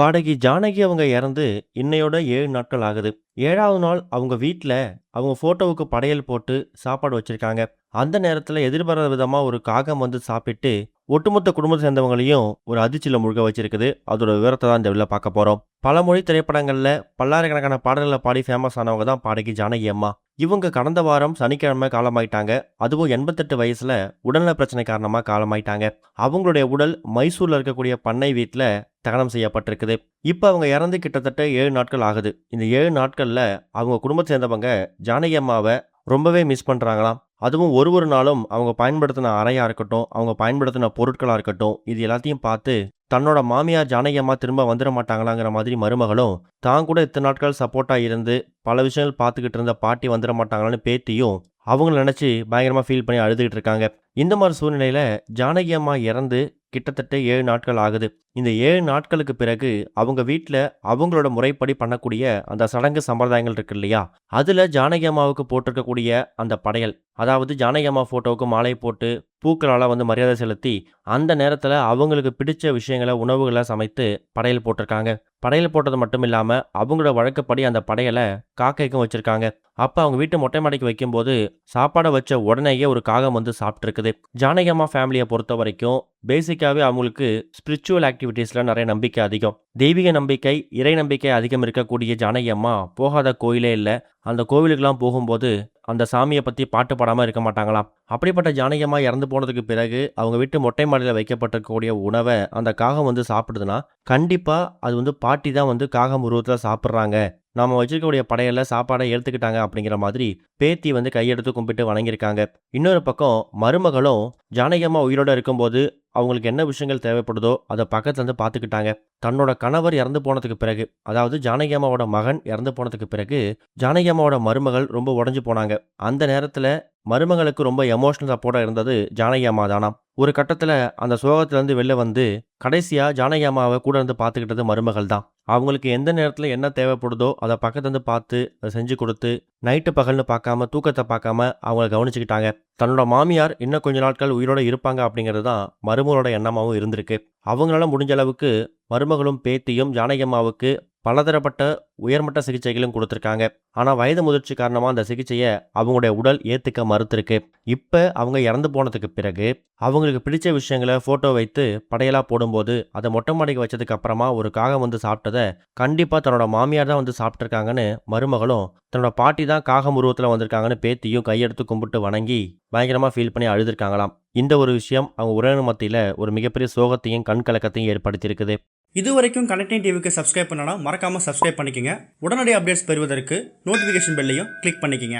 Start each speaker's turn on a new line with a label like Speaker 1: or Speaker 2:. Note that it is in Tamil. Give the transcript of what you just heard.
Speaker 1: பாடகி ஜானகி அவங்க இறந்து இன்னையோட 7 நாட்கள் ஆகுது. 7வது நாள் அவங்க வீட்ல அவங்க ஃபோட்டோவுக்கு படையல் போட்டு சாப்பாடு வச்சிருக்காங்க. அந்த நேரத்துல எதிர்பாராத விதமா ஒரு காகம் வந்து சாப்பிட்டு, ஒட்டுமொத்த குடும்பத்த சேர்ந்தவங்களையும் ஒரு அதிர்ச்சியில மூழ்க வச்சிருக்குது. அதோட விவரத்த தான் இந்த வீடியோல பார்க்க போறோம். பல மொழி திரைப்படங்கள்ல பல்லாயிரக்கணக்கான பாடல்கள பாடி ஃபேமஸ் ஆனவங்க தான் பாடகி ஜானகி அம்மா. இவங்க கடந்த வாரம் சனிக்கிழமை காலமாயிட்டாங்க. அதுவும் 88 வயசுல உடல்நல பிரச்சனை காரணமா காலமாயிட்டாங்க. அவங்களுடைய உடல் மைசூர்ல இருக்கக்கூடிய பண்ணை வீட்ல தகனம் செய்யப்பட்டிருக்குது. இப்ப அவங்க இறந்து கிட்டத்தட்ட 7 நாட்கள் ஆகுது. இந்த 7 நாட்கள்ல அவங்க குடும்பத்த சேர்ந்தவங்க ஜானகி அம்மாவ ரொம்பவே மிஸ் பண்றாங்களாம். அதுவும் ஒரு நாளும் அவங்க பயன்படுத்தின அறையா இருக்கட்டும், அவங்க பயன்படுத்தின பொருட்களா இருக்கட்டும், இது எல்லாத்தையும் பார்த்து தன்னோட மாமியார் ஜானகி அம்மா திரும்ப வந்துட மாட்டாங்களாங்கிற மாதிரி மருமகளும், தான் கூட இத்தனை நாட்கள் சப்போர்ட்டா இருந்து பல விஷயங்கள் பார்த்துக்கிட்டு இருந்த பாட்டி வந்துட மாட்டாங்களான்னு பேத்தியும் அவங்கள நினைச்சு பயங்கரமா ஃபீல் பண்ணி அழுதுகிட்டு இருக்காங்க. இந்த மாதிரி சூழ்நிலையில ஜானகி அம்மா இறந்து கிட்டத்தட்ட 7 நாட்கள் ஆகுது. இந்த 7 நாட்களுக்கு பிறகு அவங்க வீட்ல அவங்களோட முறைப்படி பண்ணக்கூடிய அந்த சடங்கு சம்பிரதாயங்கள் இருக்கு இல்லையா? அதுல ஜானகி அம்மாவுக்கு போட்டிருக்கக்கூடிய அந்த படையல், அதாவது ஜானகி அம்மா ஃபோட்டோவுக்கு மாலை போட்டு பூக்களால வந்து மரியாதை செலுத்தி, அந்த நேரத்துல அவங்களுக்கு பிடிச்ச விஷயங்கள, உணவுகள சமைத்து படையல் போட்டிருக்காங்க. படையல் போட்டது மட்டும் இல்லாம, அவங்களோட வழக்கப்படி அந்த படையல காக்கைக்கும் வச்சிருக்காங்க. அப்ப அவங்க வீட்டு மொட்டை மாடிக்கு வைக்கும்போது, சாப்பாட வச்ச உடனேயே ஒரு காகம் வந்து சாப்பிட்டுருக்குது. ஜானகி அம்மா ஃபேமிலிய பொறுத்த வரைக்கும், பேசிக்காவே அவங்களுக்கு ஸ்பிரிச்சுவல் ஆக்டிவிட்டீஸ்ல நிறைய நம்பிக்கை அதிகம். தெய்வீக நம்பிக்கை, இறை நம்பிக்கை அதிகம் இருக்கக்கூடிய ஜானகி அம்மா போகாத கோயிலே இல்ல. அந்த கோவிலுக்கெல்லாம் போகும்போது, அந்த சாமிய பத்தி பாட்டு பாடாம இருக்க மாட்டாங்களாம். அப்படிப்பட்ட ஜானகி அம்மா இறந்து போனதுக்கு பிறகு, அவங்க வீட்டு மொட்டை மாடியில வைக்கப்பட்டிருக்கக்கூடிய உணவ அந்த காகம் வந்து சாப்பிடுதுன்னா, கண்டிப்பா அது வந்து பாட்டி தான் வந்து காகம் உருவத்துல சாப்பிடுறாங்க. நாம வச்சிருக்கக்கூடிய படையல்ல சாப்பாட எடுத்துக்கிட்டாங்க அப்படிங்கிற மாதிரி பேத்தி வந்து கையெடுத்து கும்பிட்டு வணங்கியிருக்காங்க. இன்னொரு பக்கம் மருமகளும் ஜானகி அம்மா உயிரோட இருக்கும்போது அவங்களுக்கு என்ன விஷயங்கள் தேவைப்படுதோ அதை பக்கத்துல இருந்து பார்த்துக்கிட்டாங்க. தன்னோட கணவர் இறந்து போனதுக்கு பிறகு, அதாவது ஜானகி அம்மாவோட மகன் இறந்து போனதுக்கு பிறகு, ஜானகி அம்மாவோட மருமகள் ரொம்ப உடைஞ்சு போனாங்க. அந்த நேரத்துல மருமகளுக்கு ரொம்ப எமோஷனல் சப்போர்ட்டா இருந்தது ஜானகி அம்மா தானாம். ஒரு கட்டத்துல அந்த சோகத்திலேருந்து வெளில வந்து கடைசியா ஜானகி அம்மாவை கூட இருந்து பார்த்துக்கிட்டது மருமகள் தான். அவங்களுக்கு எந்த நேரத்துல என்ன தேவைப்படுதோ அதை பக்கத்துல இருந்து பார்த்து அதை செஞ்சு கொடுத்து, நைட்டு பகல்னு பார்க்காம தூக்கத்தை பார்க்காம அவங்கள கவனிச்சுக்கிட்டாங்க. தன்னோட மாமியார் இன்னும் கொஞ்ச நாட்கள் உயிரோட இருப்பாங்க அப்படிங்கிறது தான் மருமகளோட எண்ணமாவும் இருந்திருக்கு. அவங்களால முடிஞ்ச அளவுக்கு மருமகளும் பேத்தியும் ஜானகி அம்மாவுக்கு பலதரப்பட்ட உயர்மட்ட சிகிச்சைகளும் கொடுத்துருக்காங்க. ஆனா வயது முதிர்ச்சி காரணமா அந்த சிகிச்சையை அவங்களுடைய உடல் ஏத்துக்க மறுத்திருக்கு. இப்ப அவங்க இறந்து போனதுக்கு பிறகு அவங்களுக்கு பிடிச்ச விஷயங்களை போட்டோ வைத்து படையலா போடும்போது அதை மொட்டை மாடிக்கு வச்சதுக்கு அப்புறமா ஒரு காகம் வந்து சாப்பிட்டதை கண்டிப்பா தன்னோட மாமியார் தான் வந்து சாப்பிட்டுருக்காங்கன்னு மருமகளும், தன்னோட பாட்டி தான் காகம் உருவத்துல வந்திருக்காங்கன்னு பேத்தியும் கையெடுத்து கும்பிட்டு வணங்கி பயங்கரமா ஃபீல் பண்ணி அழுதுருக்காங்களாம். இந்த ஒரு விஷயம் அவங்க உறவினர் மத்தியில ஒரு மிகப்பெரிய சோகத்தையும் கண் கலக்கத்தையும் ஏற்படுத்தியிருக்குது.
Speaker 2: இதுவரைக்கும் கனெக்டிங் டிவிக்கு சப்ஸ்கிரைப் பண்ணனா மறக்காம சப்ஸ்கிரைப் பண்ணிக்கங்க. உடனடி அப்டேட்ஸ் பெறுவதற்கு நோட்டிஃபிகேஷன் பெல்லையும் கிளிக் பண்ணிக்கங்க.